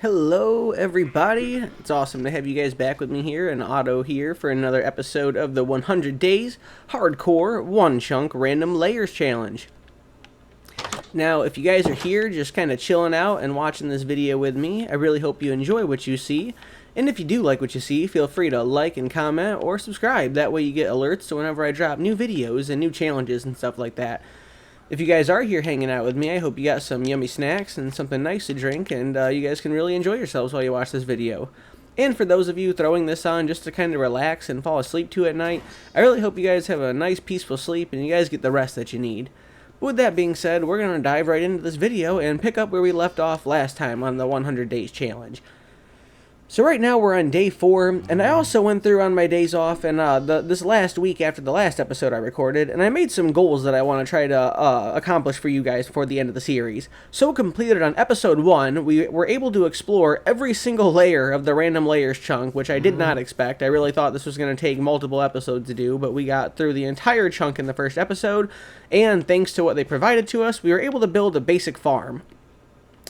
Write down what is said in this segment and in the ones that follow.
Hello everybody, it's awesome to have you guys back with me here and Otto here for another episode of the 100 Days Hardcore One Chunk Random Layers Challenge. Now, if you guys are here just kind of chilling out and watching this video with me, I really hope you enjoy what you see. And if you do like what you see, feel free to like and comment or subscribe. That way you get alerts to whenever I drop new videos and new challenges and stuff like that. If you guys are here hanging out with me, I hope you got some yummy snacks and something nice to drink, and you guys can really enjoy yourselves while you watch this video. And for those of you throwing this on just to kind of relax and fall asleep to at night, I really hope you guys have a nice peaceful sleep and you guys get the rest that you need. But with that being said, we're going to dive right into this video and pick up where we left off last time on the 100 Days Challenge. So right now we're on day 4, and I also went through on my days off and this last week after the last episode I recorded, and I made some goals that I want to try to accomplish for you guys before the end of the series. So completed on episode 1, we were able to explore every single layer of the random layers chunk, which I did not expect. I really thought this was going to take multiple episodes to do, but we got through the entire chunk in the first episode, and thanks to what they provided to us, we were able to build a basic farm.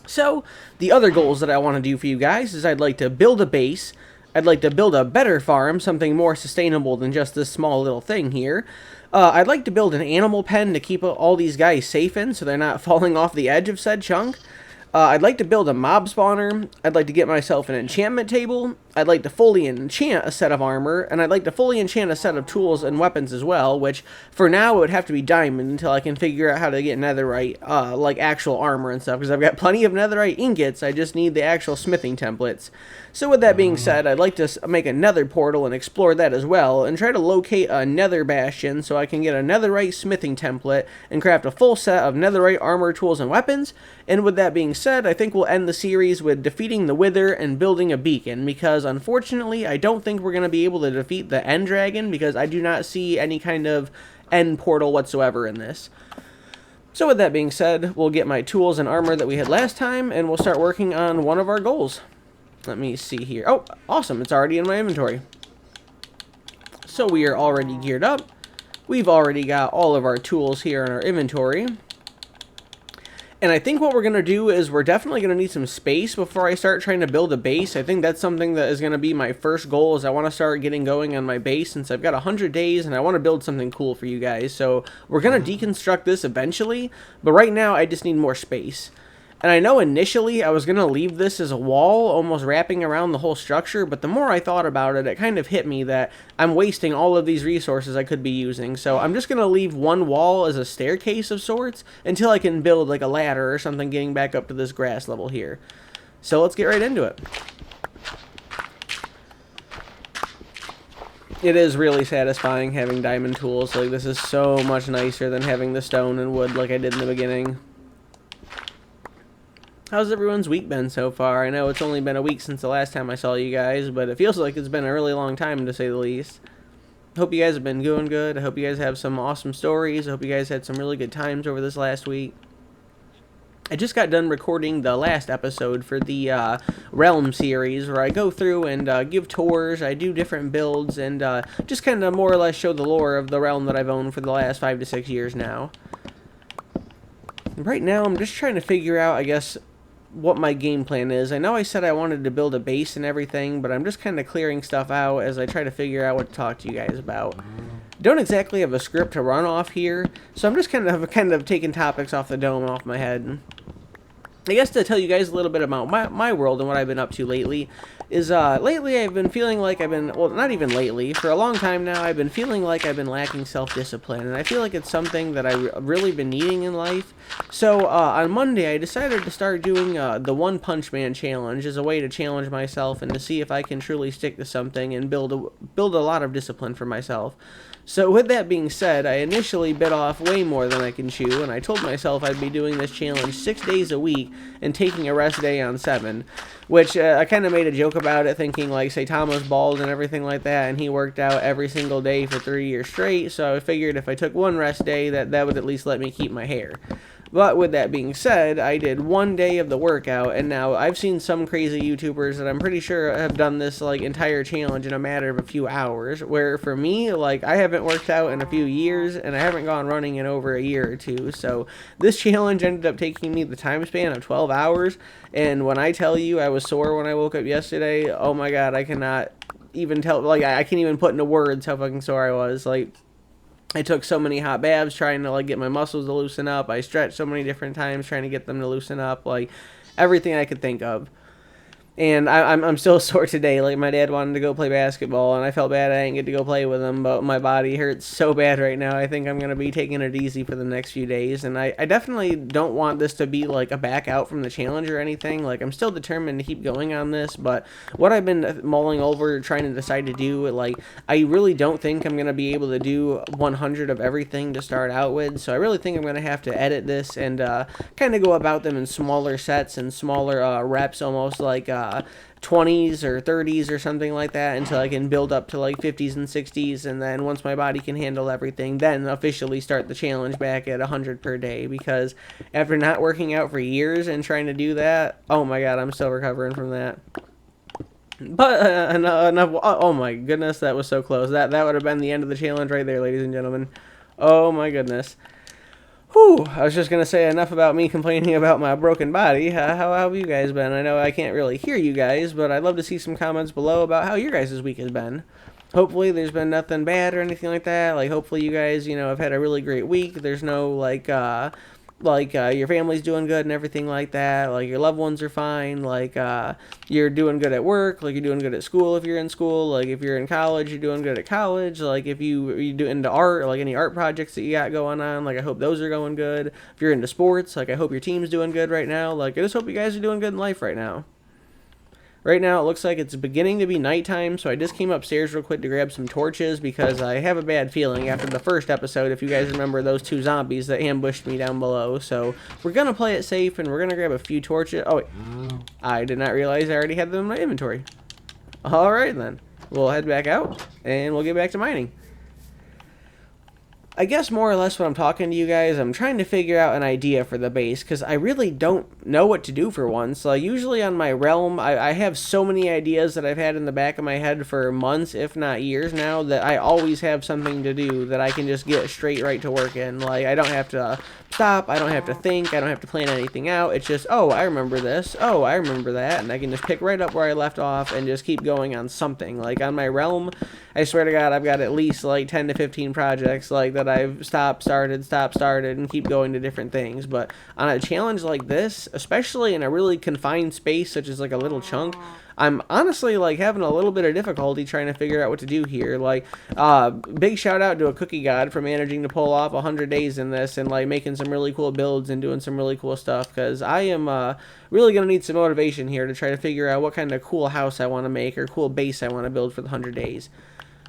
So, the other goals that I want to do for you guys is I'd like to build a base, I'd like to build a better farm, something more sustainable than just this small little thing here. I'd like to build an animal pen to keep all these guys safe in so they're not falling off the edge of said chunk. I'd like to build a mob spawner, I'd like to get myself an enchantment table, I'd like to fully enchant a set of armor, and I'd like to fully enchant a set of tools and weapons as well, which for now it would have to be diamond until I can figure out how to get netherite, like actual armor and stuff, because I've got plenty of netherite ingots, I just need the actual smithing templates. So with that being said, I'd like to make a nether portal and explore that as well, and try to locate a nether bastion so I can get a netherite smithing template and craft a full set of netherite armor, tools, and weapons. And with that being said, I think we'll end the series with defeating the Wither and building a beacon, because unfortunately I don't think we're going to be able to defeat the end dragon, because I do not see any kind of end portal whatsoever in this. So with that being said, we'll get my tools and armor that we had last time, and we'll start working on one of our goals. Let me see here. Oh, awesome. It's already in my inventory. So we are already geared up. We've already got all of our tools here in our inventory. And I think what we're going to do is we're definitely going to need some space before I start trying to build a base. I think that's something that is going to be my first goal, is I want to start getting going on my base since I've got 100 days and I want to build something cool for you guys. So we're going to deconstruct this eventually, but right now I just need more space. And I know initially I was going to leave this as a wall, almost wrapping around the whole structure, but the more I thought about it, it kind of hit me that I'm wasting all of these resources I could be using. So I'm just going to leave one wall as a staircase of sorts until I can build like a ladder or something getting back up to this grass level here. So let's get right into it. It is really satisfying having diamond tools. Like, this is so much nicer than having the stone and wood like I did in the beginning. How's everyone's week been so far? I know it's only been a week since the last time I saw you guys, but it feels like it's been a really long time, to say the least. Hope you guys have been doing good. I hope you guys have some awesome stories. I hope you guys had some really good times over this last week. I just got done recording the last episode for the Realm series, where I go through and give tours, I do different builds, and just kind of more or less show the lore of the Realm that I've owned for the last 5 to 6 years now. Right now, I'm just trying to figure out, I guess, what my game plan is. I know I said I wanted to build a base and everything, but I'm just kind of clearing stuff out as I try to figure out what to talk to you guys about. Don't exactly have a script to run off here, so I'm just kind of taking topics off the dome off my head. I guess to tell you guys a little bit about my world and what I've been up to lately is, lately I've been feeling like well, not even lately, for a long time now, I've been feeling like I've been lacking self-discipline, and I feel like it's something that I've really been needing in life. So, on Monday, I decided to start doing, the One Punch Man challenge as a way to challenge myself and to see if I can truly stick to something and build a lot of discipline for myself. So with that being said, I initially bit off way more than I can chew, and I told myself I'd be doing this challenge 6 days a week and taking a rest day on 7, which I kind of made a joke about it, thinking like Saitama's bald and everything like that, and he worked out every single day for 3 years straight, so I figured if I took one rest day, that would at least let me keep my hair. But with that being said, I did 1 day of the workout, and now I've seen some crazy YouTubers that I'm pretty sure have done this like entire challenge in a matter of a few hours, where for me, like, I haven't worked out in a few years, and I haven't gone running in over a year or two, so this challenge ended up taking me the time span of 12 hours, and when I tell you I was sore when I woke up yesterday, oh my god, I cannot even tell, like, I can't even put into words how fucking sore I was. Like, I took so many hot baths trying to, like, get my muscles to loosen up. I stretched so many different times trying to get them to loosen up. Like, everything I could think of. And I'm still sore today. Like, my dad wanted to go play basketball, and I felt bad I didn't get to go play with him, but my body hurts so bad right now. I think I'm going to be taking it easy for the next few days, and I definitely don't want this to be, like, a back out from the challenge or anything. Like, I'm still determined to keep going on this, but what I've been mulling over, trying to decide to do, like, I really don't think I'm going to be able to do 100 of everything to start out with, so I really think I'm going to have to edit this and kind of go about them in smaller sets and smaller reps, almost like 20s or 30s or something like that, until I can build up to like 50s and 60s, and then once my body can handle everything, then officially start the challenge back at 100 per day, because after not working out for years and trying to do that, oh my god, I'm still recovering from that. But enough. Oh my goodness, that was so close. That would have been the end of the challenge right there, ladies and gentlemen. Oh my goodness. Whew, I was just going to say enough about me complaining about my broken body. How have you guys been? I know I can't really hear you guys, but I'd love to see some comments below about how your guys' week has been. Hopefully there's been nothing bad or anything like that. Like, hopefully you guys, have had a really great week. There's no, your family's doing good and everything like that. Like, your loved ones are fine. Like, you're doing good at work. Like, you're doing good at school if you're in school. Like, if you're in college, you're doing good at college. Like, if you do into art, like any art projects that you got going on, like, I hope those are going good. If you're into sports, like, I hope your team's doing good right now. Like, I just hope you guys are doing good in life right now. Right now, it looks like it's beginning to be nighttime, so I just came upstairs real quick to grab some torches, because I have a bad feeling after the first episode, if you guys remember those 2 zombies that ambushed me down below. So we're going to play it safe, and we're going to grab a few torches. Oh, wait. I did not realize I already had them in my inventory. Alright, then. We'll head back out, and we'll get back to mining. I guess more or less when I'm talking to you guys, I'm trying to figure out an idea for the base, because I really don't know what to do for one. So usually on my realm, I have so many ideas that I've had in the back of my head for months, if not years now, that I always have something to do that I can just get straight right to work in. Like, I don't have to stop, I don't have to think, I don't have to plan anything out. It's just, oh, I remember this, oh, I remember that, and I can just pick right up where I left off and just keep going on something. Like, on my realm, I swear to God, I've got at least like 10 to 15 projects like that I've stopped, started, and keep going to different things. But on a challenge like this, especially in a really confined space such as like a little chunk, I'm honestly like having a little bit of difficulty trying to figure out what to do here. Like, big shout out to a cookie god for managing to pull off 100 days in this and like making some really cool builds and doing some really cool stuff, because I am really gonna need some motivation here to try to figure out what kind of cool house I want to make or cool base I want to build for the 100 days.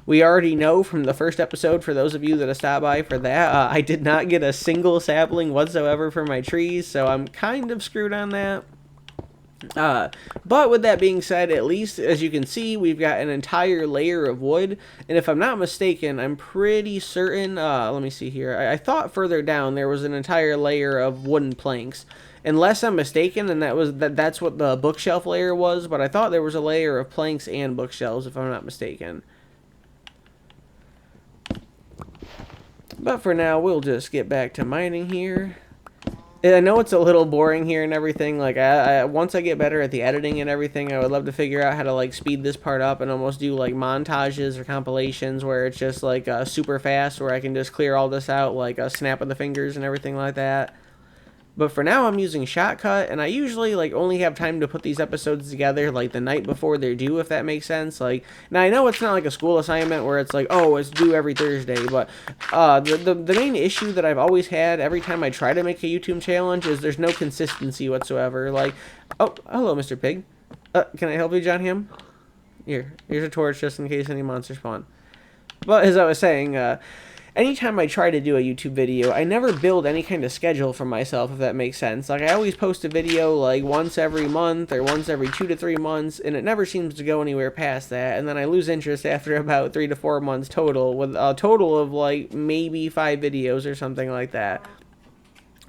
We already know from the first episode, for those of you that have stopped by for that, I did not get a single sapling whatsoever for my trees, so I'm kind of screwed on that. But with that being said, at least as you can see, we've got an entire layer of wood, and if I'm not mistaken, I'm pretty certain, let me see here, I thought further down there was an entire layer of wooden planks, unless I'm mistaken, and that's what the bookshelf layer was, but I thought there was a layer of planks and bookshelves, if I'm not mistaken. But for now, we'll just get back to mining here. I know it's a little boring here and everything. Like, once I get better at the editing and everything, I would love to figure out how to, like, speed this part up and almost do, like, montages or compilations where it's just, like, super fast, where I can just clear all this out, like, a snap of the fingers and everything like that. But for now, I'm using Shotcut, and I usually, like, only have time to put these episodes together, like, the night before they're due, if that makes sense. Like, now, I know it's not like a school assignment where it's like, oh, it's due every Thursday, but the main issue that I've always had every time I try to make a YouTube challenge is there's no consistency whatsoever. Like, oh, hello, Mr. Pig. Can I help you, John Ham? Here's a torch just in case any monsters spawn. But as I was saying, anytime I try to do a YouTube video, I never build any kind of schedule for myself, if that makes sense. Like, I always post a video, like, once every month or once every 2 to 3 months, and it never seems to go anywhere past that, and then I lose interest after about 3 to 4 months total, with a total of, like, maybe 5 videos or something like that.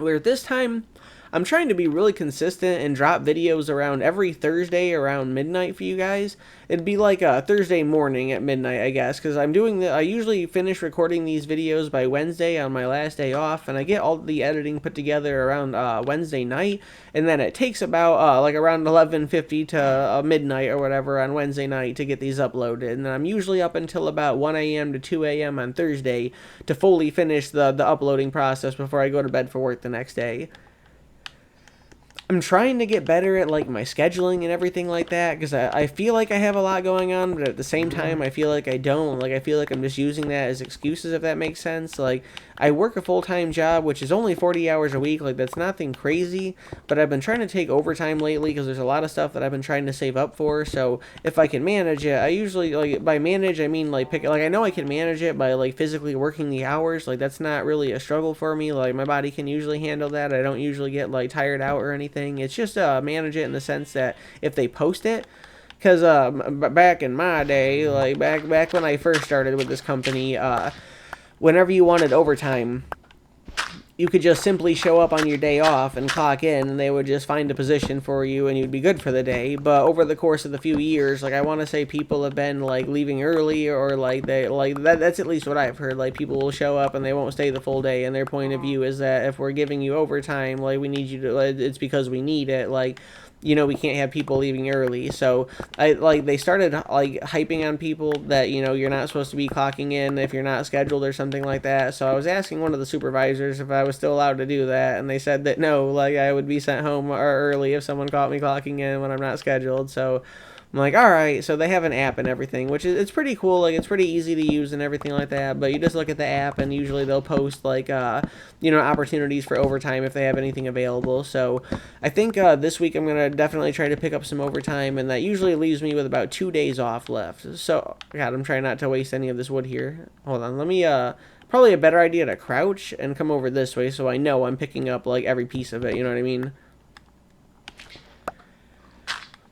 Where this time, I'm trying to be really consistent and drop videos around every Thursday around midnight for you guys. It'd be like a Thursday morning at midnight, I guess, because I usually finish recording these videos by Wednesday on my last day off, and I get all the editing put together around Wednesday night, and then it takes about like around 11:50 to midnight or whatever on Wednesday night to get these uploaded, and then I'm usually up until about 1 a.m. to 2 a.m. on Thursday to fully finish the uploading process before I go to bed for work the next day. I'm trying to get better at like my scheduling and everything like that, because I feel like I have a lot going on, but at the same time I feel like I don't. Like, I feel like I'm just using that as excuses, if that makes sense. Like, I work a full-time job, which is only 40 hours a week. Like, that's nothing crazy, but I've been trying to take overtime lately because there's a lot of stuff that I've been trying to save up for. So if I can manage it, I usually, like, by manage I mean like I know I can manage it by like physically working the hours. Like, that's not really a struggle for me. Like, my body can usually handle that. I don't usually get like tired out or anything. It's just manage it in the sense that if they post it, because back in my day, like back when I first started with this company, whenever you wanted overtime, you could just simply show up on your day off and clock in, and they would just find a position for you, and you'd be good for the day. But over the course of the few years, like, I want to say people have been like leaving early, or like that's at least what I've heard. Like, people will show up and they won't stay the full day, and their point of view is that if we're giving you overtime, like, we need you to, like, it's because we need it. Like, you know, we can't have people leaving early. So they started like hyping on people that, you know, you're not supposed to be clocking in if you're not scheduled or something like that. So I was asking one of the supervisors if I was still allowed to do that, and they said that no, like, I would be sent home early if someone caught me clocking in when I'm not scheduled. So I'm like, all right. So they have an app and everything, which is, it's pretty cool. Like, it's pretty easy to use and everything like that. But you just look at the app, and usually they'll post like you know, opportunities for overtime if they have anything available. So I think this week I'm gonna definitely try to pick up some overtime, and that usually leaves me with about 2 days off left. So God, I'm trying not to waste any of this wood here. Hold on, let me probably a better idea to crouch and come over this way so I know I'm picking up like every piece of it. You know what I mean?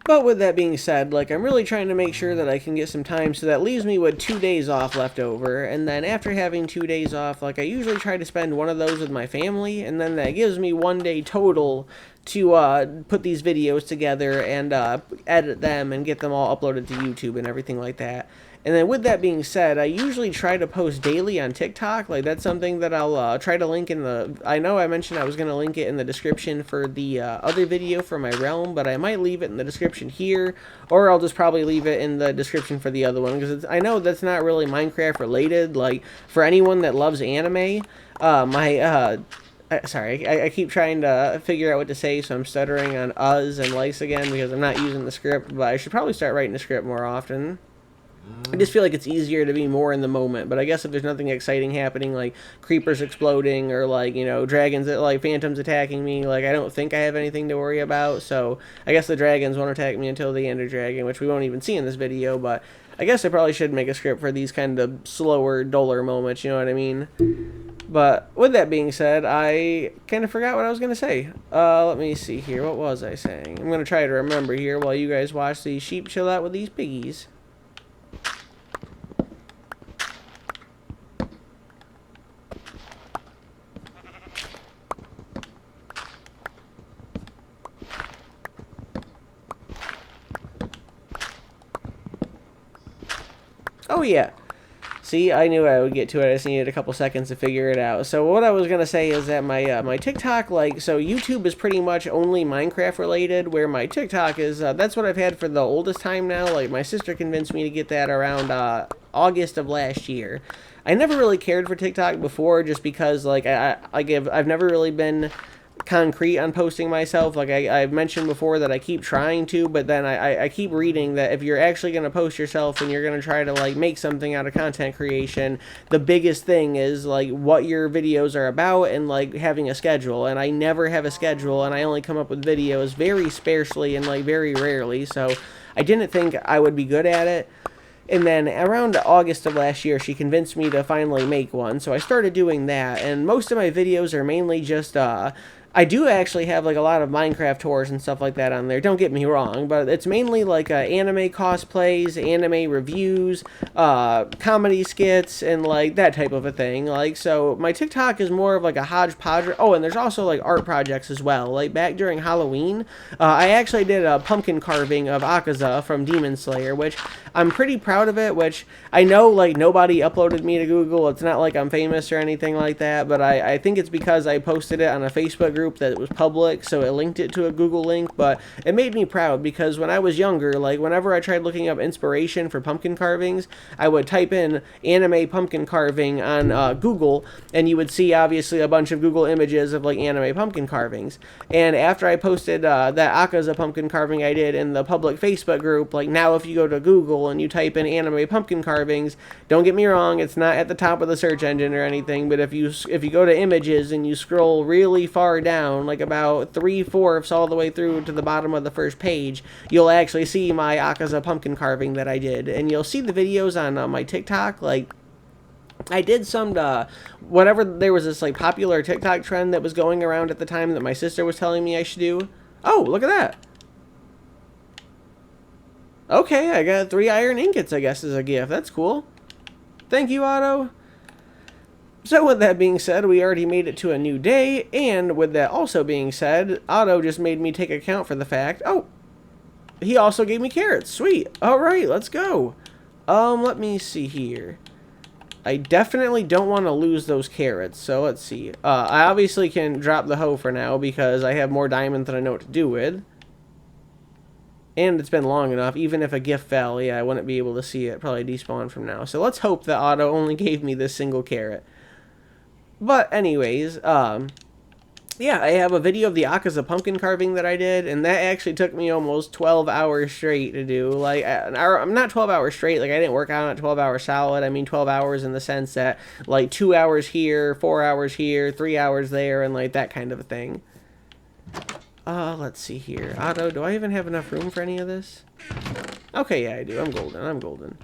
But with that being said, like, I'm really trying to make sure that I can get some time, so that leaves me with 2 days off left over. And then after having 2 days off, like, I usually try to spend one of those with my family, and then that gives me 1 day total to put these videos together and edit them and get them all uploaded to YouTube and everything like that. And then with that being said, I usually try to post daily on TikTok. Like, that's something that I'll try to link in the... I know I mentioned I was going to link it in the description for the other video for my realm, but I might leave it in the description here, or I'll just probably leave it in the description for the other one, because I know that's not really Minecraft related. Like, for anyone that loves anime, sorry, I keep trying to figure out what to say, so I'm stuttering on us and lice again because I'm not using the script, but I should probably start writing the script more often. I just feel like it's easier to be more in the moment, but I guess if there's nothing exciting happening, like creepers exploding or, like, you know, dragons, like phantoms attacking me, like, I don't think I have anything to worry about. So I guess the dragons won't attack me until the Ender Dragon, which we won't even see in this video. But I guess I probably should make a script for these kind of slower, duller moments, you know what I mean? But with that being said, I kind of forgot what I was going to say. Let me see here. What was I saying? I'm going to try to remember here while you guys watch these sheep chill out with these piggies. Oh, yeah. See, I knew I would get to it. I just needed a couple seconds to figure it out. So what I was going to say is that my TikTok, like, so YouTube is pretty much only Minecraft related, where my TikTok is, that's what I've had for the oldest time now. Like, my sister convinced me to get that around August of last year. I never really cared for TikTok before, just because, like, I've never really been concrete on posting myself. Like, I've mentioned before that I keep trying to, but then I keep reading that if you're actually going to post yourself and you're going to try to, like, make something out of content creation, the biggest thing is, like, what your videos are about and, like, having a schedule. And I never have a schedule, and I only come up with videos very sparsely and, like, very rarely. So I didn't think I would be good at it. And then around August of last year, she convinced me to finally make one. So I started doing that, and most of my videos are mainly just I do actually have like a lot of Minecraft tours and stuff like that on there. Don't get me wrong, but it's mainly like anime cosplays, anime reviews, comedy skits, and like that type of a thing. Like, so my TikTok is more of like a hodgepodge. Oh, and there's also like art projects as well. Like back during Halloween, I actually did a pumpkin carving of Akaza from Demon Slayer, which I'm pretty proud of it. Which I know like nobody uploaded me to Google. It's not like I'm famous or anything like that, but I think it's because I posted it on a Facebook group that was public, so it linked it to a Google link. But it made me proud because when I was younger, like whenever I tried looking up inspiration for pumpkin carvings, I would type in anime pumpkin carving on Google, and you would see obviously a bunch of Google images of like anime pumpkin carvings. And after I posted that Akaza pumpkin carving I did in the public Facebook group, like now if you go to Google and you type in anime pumpkin carvings, don't get me wrong, it's not at the top of the search engine or anything, but if you go to images and you scroll really far down, like about 3/4 all the way through to the bottom of the first page, you'll actually see my Akaza pumpkin carving that I did. And you'll see the videos on my TikTok. Like, I did some, whatever, there was this like popular TikTok trend that was going around at the time that my sister was telling me I should do. Oh, look at that. Okay, I got 3 iron ingots, I guess, as a gift. That's cool. Thank you, Otto. So with that being said, we already made it to a new day, and with that also being said, Otto just made me take account for the fact, oh, he also gave me carrots. Sweet. Alright, let's go. Let me see here. I definitely don't want to lose those carrots, so let's see. I obviously can drop the hoe for now because I have more diamonds than I know what to do with. And it's been long enough. Even if a gift fell, yeah, I wouldn't be able to see it. Probably despawn from now. So let's hope that Otto only gave me this single carrot. But anyways, yeah, I have a video of the Akaza pumpkin carving that I did, and that actually took me almost 12 hours straight to do. Like, I'm not 12 hours straight, like I didn't work on it 12 hours solid. I mean 12 hours in the sense that like 2 hours here, 4 hours here, 3 hours there, and like that kind of a thing. Let's see here. Otto, do I even have enough room for any of this? Okay, yeah, I do. I'm golden. I'm golden.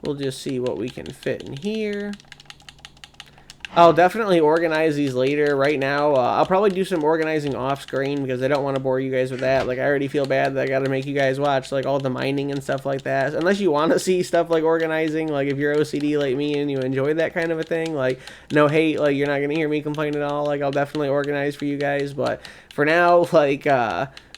We'll just see what we can fit in here. I'll definitely organize these later. Right now, I'll probably do some organizing off screen because I don't want to bore you guys with that. Like, I already feel bad that I got to make you guys watch like all the mining and stuff like that. Unless you want to see stuff like organizing, like if you're OCD like me and you enjoy that kind of a thing, like no hate, like you're not gonna hear me complain at all. Like I'll definitely organize for you guys. But for now, like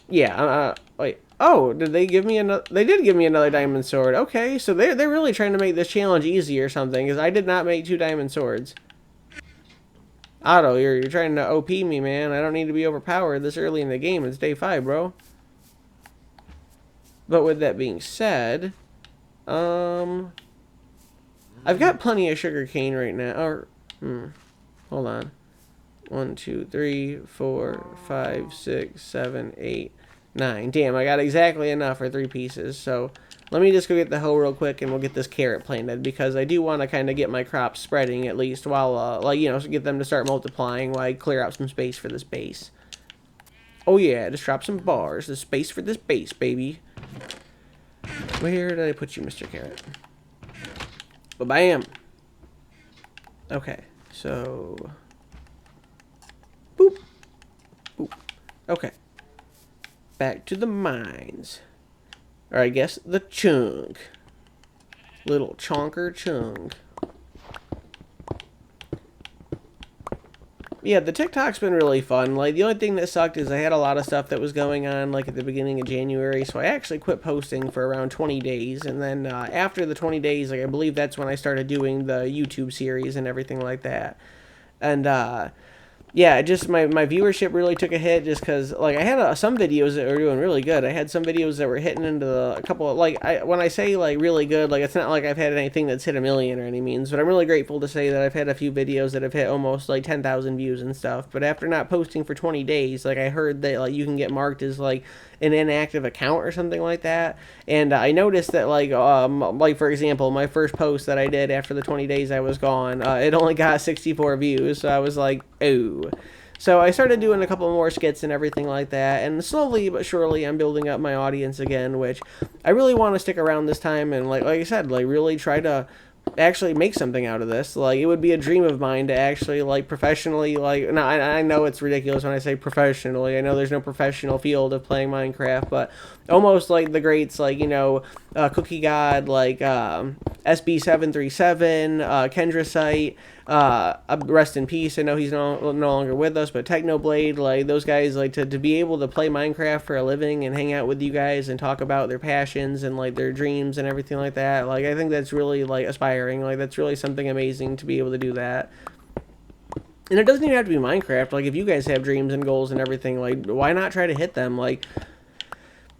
yeah, wait. Oh, did they give me another? They did give me another diamond sword. Okay, so they're really trying to make this challenge easy or something, because I did not make 2 diamond swords. Otto, you're trying to OP me, man. I don't need to be overpowered this early in the game. It's day 5, bro. But with that being said, I've got plenty of sugar cane right now. Or, hold on. 1, 2, 3, 4, 5, 6, 7, 8, 9. Damn, I got exactly enough for 3 pieces. So let me just go get the hoe real quick and we'll get this carrot planted, because I do want to kind of get my crops spreading at least while, like, you know, get them to start multiplying while I clear out some space for this base. Oh yeah, just drop some bars. There's space for this base, baby. Where did I put you, Mr. Carrot? Ba-bam. Okay, so boop. Boop. Okay. Back to the mines. Or I guess the chunk. Little chonker chunk. Yeah, the TikTok's been really fun. Like, the only thing that sucked is I had a lot of stuff that was going on, like, at the beginning of January, so I actually quit posting for around 20 days, and then after the 20 days, like, I believe that's when I started doing the YouTube series and everything like that. And, yeah, just my viewership really took a hit just because, like, I had some videos that were doing really good. I had some videos that were hitting into a couple of, like, when I say, like, really good, like, it's not like I've had anything that's hit 1 million or any means, but I'm really grateful to say that I've had a few videos that have hit almost, like, 10,000 views and stuff. But after not posting for 20 days, like, I heard that, like, you can get marked as, like, an inactive account or something like that. And I noticed that, like, for example, my first post that I did after the 20 days I was gone, it only got 64 views, so I was like, ooh. So I started doing a couple more skits and everything like that, and slowly but surely I'm building up my audience again, which I really want to stick around this time and, like I said, like, really try to actually make something out of this. Like, it would be a dream of mine to actually, like, professionally, like, no, I know it's ridiculous when I say professionally. I know there's no professional field of playing Minecraft, but almost like the greats, like, you know, Cookie God, like, SB737, Kendrasite, rest in peace. I know he's no longer with us, but Technoblade, like, those guys, like, to be able to play Minecraft for a living and hang out with you guys and talk about their passions and, like, their dreams and everything like that, like, I think that's really, like, aspiring. Like, that's really something amazing to be able to do that. And it doesn't even have to be Minecraft. Like, if you guys have dreams and goals and everything, like, why not try to hit them? Like,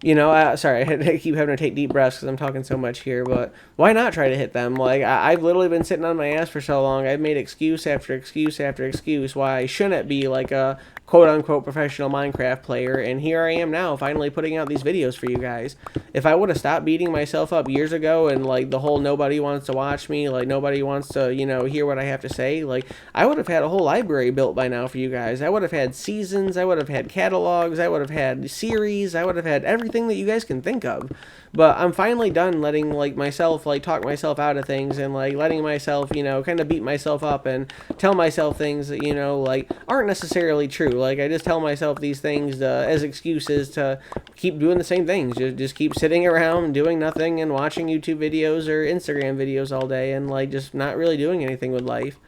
you know, sorry, I keep having to take deep breaths because I'm talking so much here, but why not try to hit them? Like, I've literally been sitting on my ass for so long. I've made excuse after excuse after excuse why I shouldn't be, like, a quote-unquote professional Minecraft player, and here I am now, finally putting out these videos for you guys. If I would have stopped beating myself up years ago, and, like, the whole nobody wants to watch me, like, nobody wants to, you know, hear what I have to say, like, I would have had a whole library built by now for you guys. I would have had seasons, I would have had catalogs, I would have had series, I would have had everything that you guys can think of. But I'm finally done letting, like, myself, like, talk myself out of things, and, like, letting myself, you know, kind of beat myself up and tell myself things that, you know, like, aren't necessarily true. Like, I just tell myself these things as excuses to keep doing the same things. Just keep sitting around doing nothing and watching YouTube videos or Instagram videos all day and, like, just not really doing anything with life.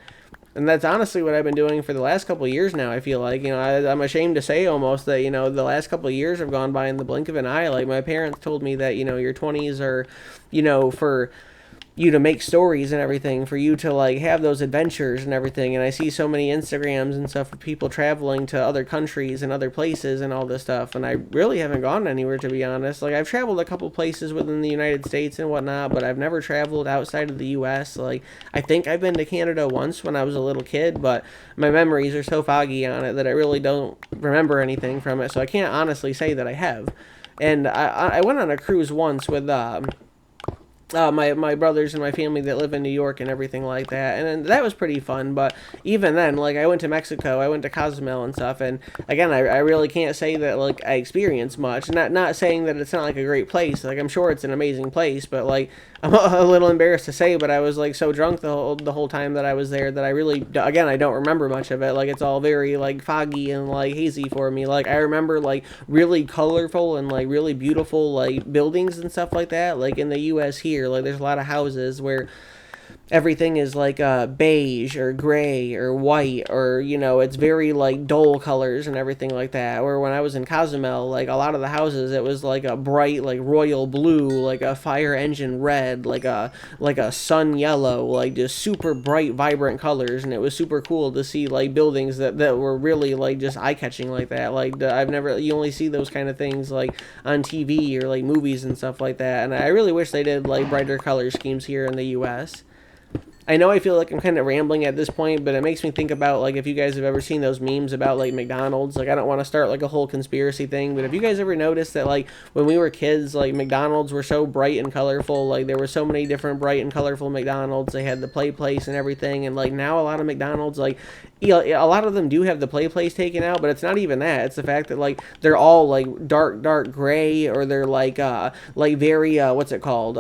And that's honestly what I've been doing for the last couple of years now, I feel like. You know, I'm ashamed to say almost that, you know, the last couple of years have gone by in the blink of an eye. Like, my parents told me that, you know, your 20s are, you know, for you to make stories and everything, for you to, like, have those adventures and everything. And I see so many Instagrams and stuff of people traveling to other countries and other places and all this stuff, and I really haven't gone anywhere, to be honest. Like, I've traveled a couple places within the United States and whatnot, but I've never traveled outside of the US. Like, I think I've been to Canada once when I was a little kid, but my memories are so foggy on it that I really don't remember anything from it, so I can't honestly say that I have. And I went on a cruise once with my brothers and my family that live in New York and everything like that, and that was pretty fun. But even then, like, I went to Mexico, I went to Cozumel and stuff, and again, I really can't say that, like, I experienced much. Not saying that it's not, like, a great place. Like, I'm sure it's an amazing place, but, like, I'm a little embarrassed to say, but I was, like, so drunk the whole time that I was there that I really, again, I don't remember much of it. Like, it's all very, like, foggy and, like, hazy for me. Like, I remember, like, really colorful and, like, really beautiful, like, buildings and stuff like that. Like, in the U.S. here, like, there's a lot of houses where everything is, like, beige or gray or white, or, you know, it's very, like, dull colors and everything like that. Or when I was in Cozumel, like, a lot of the houses, it was, like, a bright, like, royal blue, like a fire engine red, like a sun yellow, like, just super bright, vibrant colors. And it was super cool to see, like, buildings that were really, like, just eye-catching like that. Like, you only see those kind of things, like, on TV or, like, movies and stuff like that. And I really wish they did, like, brighter color schemes here in the U.S. I know I feel like I'm kind of rambling at this point, but it makes me think about, like, if you guys have ever seen those memes about, like, McDonald's. Like, I don't want to start, like, a whole conspiracy thing, but have you guys ever noticed that, like, when we were kids, like, McDonald's were so bright and colorful? Like, there were so many different bright and colorful McDonald's. They had the play place and everything, and, like, now a lot of McDonald's, like, you know, a lot of them do have the play place taken out, but it's not even that. It's the fact that, like, they're all, like, dark gray, or they're, like very, what's it called,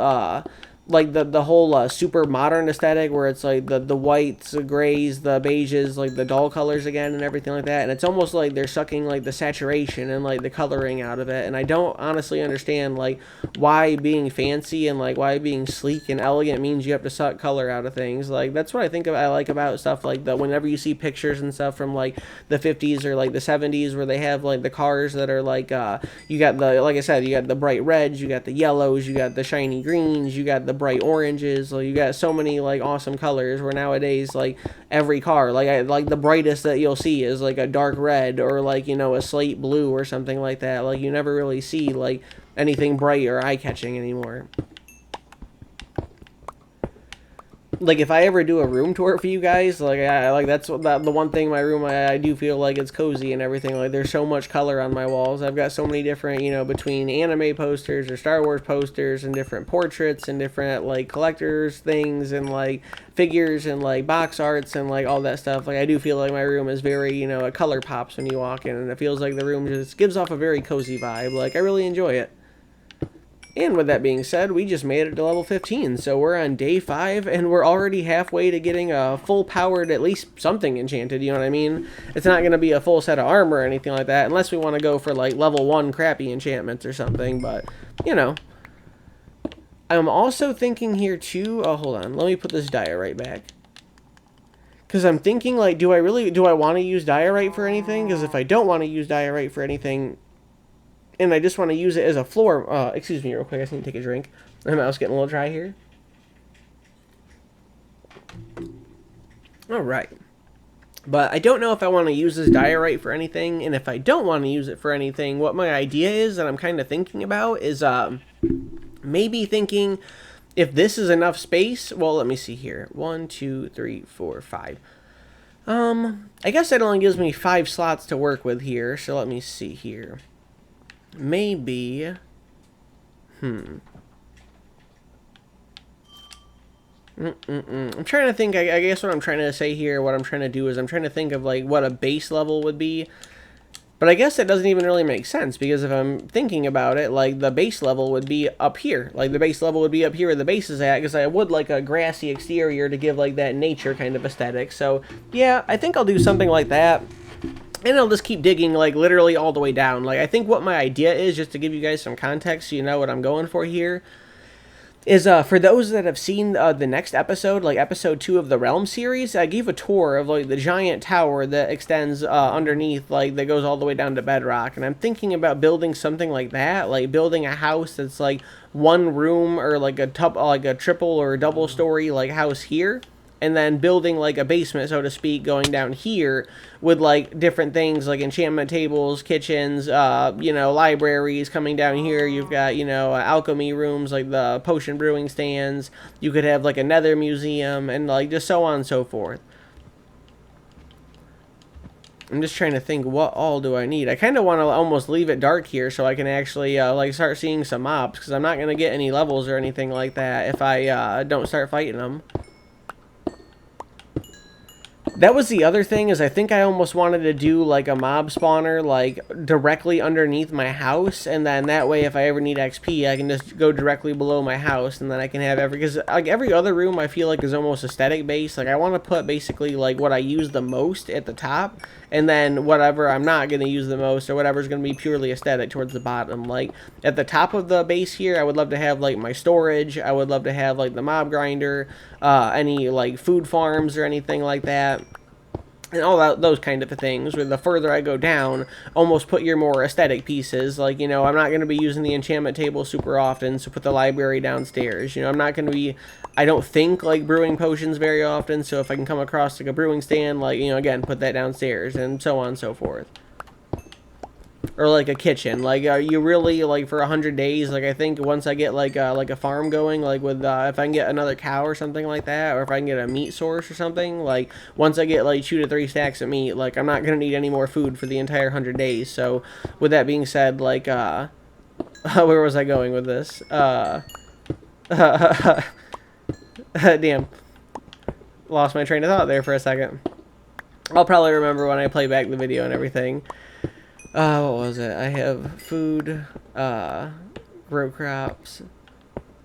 like the whole super modern aesthetic, where it's like the whites, the grays, the beiges, like the dull colors again and everything like that. And it's almost like they're sucking, like, the saturation and, like, the coloring out of it. And I don't honestly understand, like, why being fancy and, like, why being sleek and elegant means you have to suck color out of things. Like, that's what I like about stuff like that. Whenever you see pictures and stuff from, like, the 50s or, like, the 70s, where they have, like, the cars that are, like, you got the, like I said, you got the bright reds, you got the yellows, you got the shiny greens, you got the bright oranges. Like, you got so many, like, awesome colors, where nowadays, like, every car, like the brightest that you'll see is, like, a dark red, or, like, you know, a slate blue or something like that. Like, you never really see, like, anything bright or eye-catching anymore. Like, if I ever do a room tour for you guys, like, that's the one thing in my room, I do feel like it's cozy and everything. Like, there's so much color on my walls. I've got so many different, you know, between anime posters or Star Wars posters and different portraits and different, like, collectors things and, like, figures and, like, box arts and, like, all that stuff. Like, I do feel like my room is very, you know, a color pops when you walk in, and it feels like the room just gives off a very cozy vibe. Like, I really enjoy it. And with that being said, we just made it to level 15, so we're on day 5, and we're already halfway to getting a full-powered, at least something enchanted, you know what I mean? It's not going to be a full set of armor or anything like that, unless we want to go for, like, level 1 crappy enchantments or something, but, you know. I'm also thinking here, too... Oh, hold on. Let me put this diorite back. Because I'm thinking, like, do I want to use diorite for anything? Because if I don't want to use diorite for anything... and I just want to use it as a floor... excuse me real quick, I just need to take a drink. My mouth's getting a little dry here. Alright. But I don't know if I want to use this diorite for anything, and if I don't want to use it for anything, what my idea is that I'm kind of thinking about is maybe thinking if this is enough space... Well, let me see here. 1, 2, 3, 4, 5. I guess that only gives me 5 slots to work with here, so let me see here. Maybe... I'm trying to think, I guess what I'm trying to say here, what I'm trying to do is I'm trying to think of, like, what a base level would be. But I guess that doesn't even really make sense, because if I'm thinking about it, like, the base level would be up here. Like, the base level would be up here where the base is at, because I would like a grassy exterior to give, like, that nature kind of aesthetic. So, yeah, I think I'll do something like that. And I'll just keep digging, like, literally all the way down. Like, I think what my idea is, just to give you guys some context so you know what I'm going for here, is for those that have seen the next episode, like episode 2 of the Realm series, I gave a tour of, like, the giant tower that extends underneath, like, that goes all the way down to bedrock. And I'm thinking about building something like that, like building a house that's, like, 1 room or, like, a triple or double story, like, house here. And then building, like, a basement, so to speak, going down here with, like, different things, like enchantment tables, kitchens, you know, libraries coming down here. You've got, you know, alchemy rooms, like the potion brewing stands. You could have, like, a nether museum, and, like, just so on and so forth. I'm just trying to think, what all do I need? I kind of want to almost leave it dark here so I can actually, like, start seeing some mobs, because I'm not going to get any levels or anything like that if I don't start fighting them. That was the other thing, is I think I almost wanted to do, like, a mob spawner, like, directly underneath my house, and then that way, if I ever need XP, I can just go directly below my house, and then I can have because, like, every other room I feel like is almost aesthetic based. Like, I want to put basically, like, what I use the most at the top, and then whatever I'm not going to use the most, or whatever's going to be purely aesthetic towards the bottom. Like, at the top of the base here, I would love to have, like, my storage. I would love to have, like, the mob grinder, any, like, food farms or anything like that. And all that, those kind of things, where the further I go down, almost put your more aesthetic pieces. Like, you know, I'm not going to be using the enchantment table super often, so put the library downstairs. You know, I'm not going to be, I don't think, like, brewing potions very often, so if I can come across, like, a brewing stand, like, you know, again, put that downstairs, and so on and so forth. Or, like, a kitchen. Like, you really, like, for 100 days, like, I think once I get, like a farm going, like, with, if I can get another cow or something like that, or if I can get a meat source or something, like, once I get, like, 2 to 3 stacks of meat, like, I'm not gonna need any more food for the entire 100 days. So, with that being said, like, where was I going with this? Damn. Lost my train of thought there for a second. I'll probably remember when I play back the video and everything. What was it? I have food, grow crops,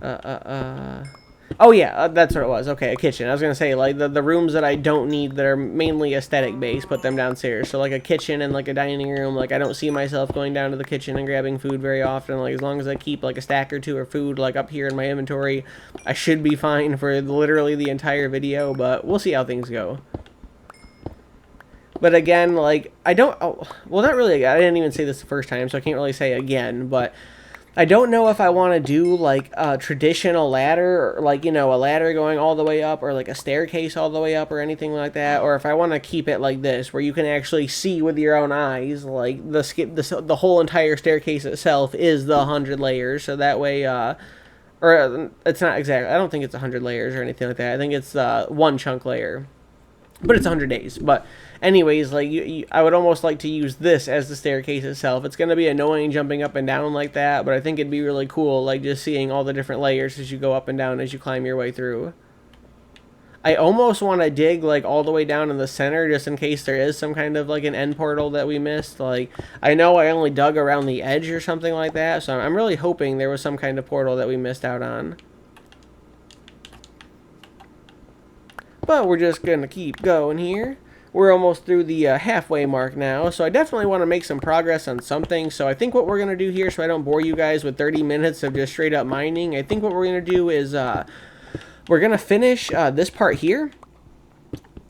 oh yeah, that's what it was. Okay, a kitchen. I was gonna say, like, the rooms that I don't need that are mainly aesthetic based, put them downstairs. So, like, a kitchen and, like, a dining room. Like, I don't see myself going down to the kitchen and grabbing food very often. Like, as long as I keep, like, a stack or 2 of food, like, up here in my inventory, I should be fine for literally the entire video, but we'll see how things go. But again, like, I don't... Oh, well, not really. I didn't even say this the first time, so I can't really say again. But I don't know if I want to do, like, a traditional ladder, or, like, you know, a ladder going all the way up, or, like, a staircase all the way up, or anything like that. Or if I want to keep it like this, where you can actually see with your own eyes, like, the whole entire staircase itself is the 100 layers. So that way, or it's not exactly... I don't think it's 100 layers or anything like that. I think it's 1 chunk layer. But it's 100 days. But anyways, like, I would almost like to use this as the staircase itself. It's going to be annoying jumping up and down like that, but I think it'd be really cool, like, just seeing all the different layers as you go up and down as you climb your way through. I almost want to dig like all the way down in the center just in case there is some kind of like an end portal that we missed. Like, I know I only dug around the edge or something like that, so I'm really hoping there was some kind of portal that we missed out on. But we're just going to keep going here. We're almost through the halfway mark now, so I definitely want to make some progress on something. So I think what we're going to do here, so I don't bore you guys with 30 minutes of just straight up mining, I think what we're going to do is we're going to finish this part here.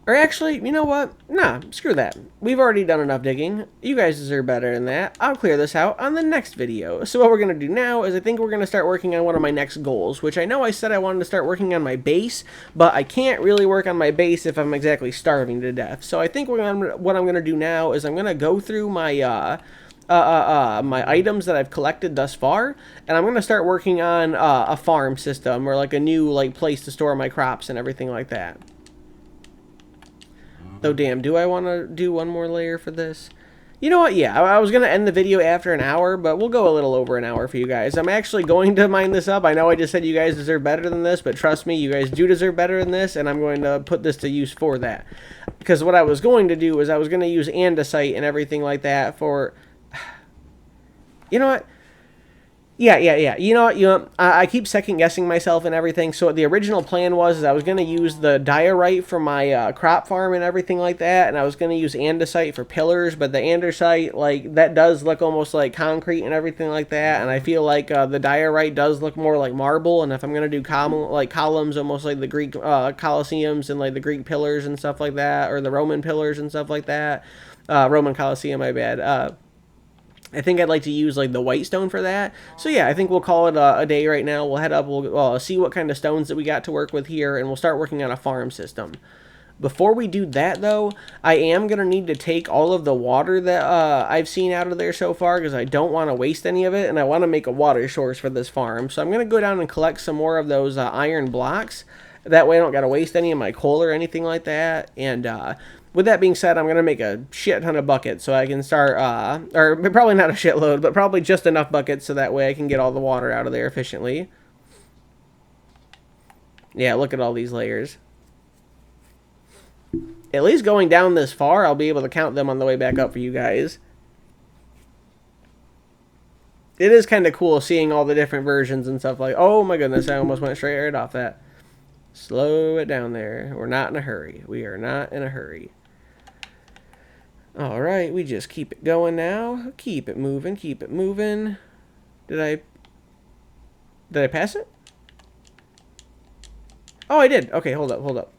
Or actually, you know what? Nah, screw that. We've already done enough digging. You guys deserve better than that. I'll clear this out on the next video. So what we're going to do now is I think we're going to start working on one of my next goals, which I know I said I wanted to start working on my base, but I can't really work on my base if I'm exactly starving to death. So I think what I'm going to do now is I'm going to go through my my items that I've collected thus far, and I'm going to start working on a farm system or like a new like place to store my crops and everything like that. Though, damn, do I want to do one more layer for this? You know what? Yeah, I was going to end the video after an hour, but we'll go a little over an hour for you guys. I'm actually going to mine this up. I know I just said you guys deserve better than this, but trust me, you guys do deserve better than this, and I'm going to put this to use for that. Because what I was going to do is I was going to use andesite and everything like that for... You know what? Yeah. You know what? I keep second guessing myself and everything. So the original plan was I was going to use the diorite for my crop farm and everything like that, and I was going to use andesite for pillars. But the andesite, like, that does look almost like concrete and everything like that. And I feel like the diorite does look more like marble. And if I'm going to do columns, almost like the Greek Colosseums and like the Greek pillars and stuff like that, or the Roman pillars and stuff like that, Roman Colosseum, my bad. I think I'd like to use like the white stone for that. So yeah, I think we'll call it a day right now. We'll head up, we'll see what kind of stones that we got to work with here, and we'll start working on a farm system. Before we do that though, I am going to need to take all of the water that I've seen out of there so far, because I don't want to waste any of it, and I want to make a water source for this farm. So I'm going to go down and collect some more of those iron blocks. That way I don't got to waste any of my coal or anything like that. And with that being said, I'm going to make a shit ton of buckets so I can start, or probably not a shitload, but probably just enough buckets so that way I can get all the water out of there efficiently. Yeah, look at all these layers. At least going down this far, I'll be able to count them on the way back up for you guys. It is kind of cool seeing all the different versions and stuff like, oh my goodness, I almost went straight right off that. Slow it down there. We're not in a hurry. We are not in a hurry. Alright, we just keep it going now. Keep it moving, keep it moving. Did I pass it? Oh, I did. Okay, hold up.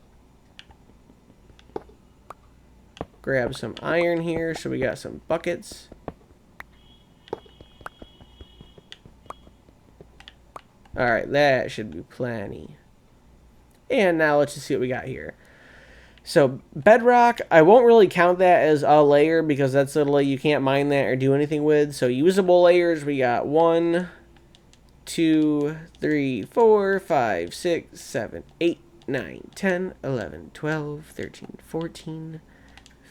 Grab some iron here, so we got some buckets. Alright, that should be plenty. And now let's just see what we got here. So bedrock, I won't really count that as a layer because that's literally, you can't mine that or do anything with. So usable layers, we got 1, 2, 3, 4, 5, 6, 7, 8, 9, 10, 11, 12, 13, 14,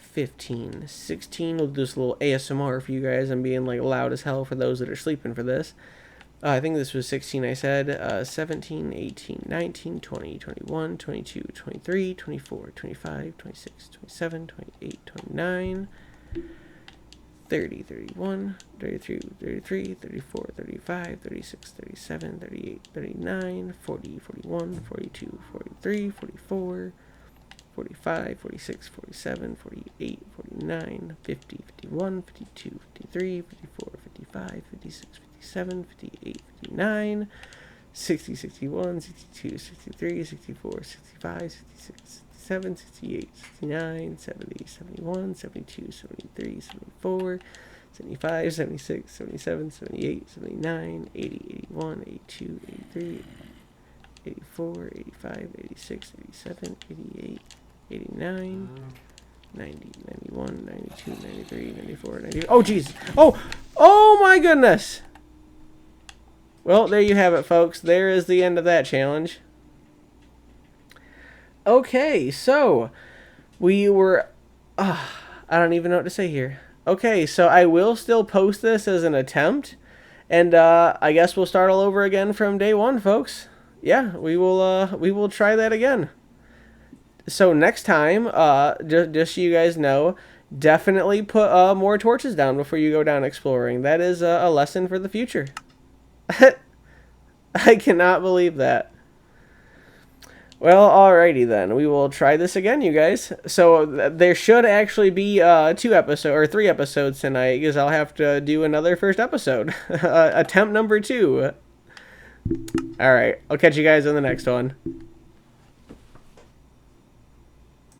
15, 16. We'll do this little ASMR for you guys. I'm being like loud as hell for those that are sleeping for this. I think this was 16 I said, 17, 18, 19, 20, 21, 22, 23, 24, 25, 26, 27, 28, 29, 30, 31, 32, 33, 34, 35, 36, 37, 38, 39, 40, 41, 42, 43, 44, 45, 46, 47, 48, 49, 50, 51, 52, 53, 54, 55, 56, 57, 58, 59, 60, 61, 62, 63, 64, 65, 66, 67, 68, 69, 70, 71, 72, 73, 74, 75, 76, 77, 78, 79, 80, 81, 82, 83, 84, 85, 86, 87, 88, 89, 90, 91, 92, 93, 94, 95. Oh, jeez. Oh my goodness. Well, there you have it, folks. There is the end of that challenge. Okay, so we were... I don't even know what to say here. Okay, so I will still post this as an attempt, and I guess we'll start all over again from day one, folks. Yeah, we will try that again. So next time, just so you guys know, definitely put more torches down before you go down exploring. That is a lesson for the future. I cannot believe that. Well, alrighty then. We will try this again, you guys. So there should actually be 3 episodes tonight, because I'll have to do another first episode. Attempt number 2. Alright, I'll catch you guys on the next one.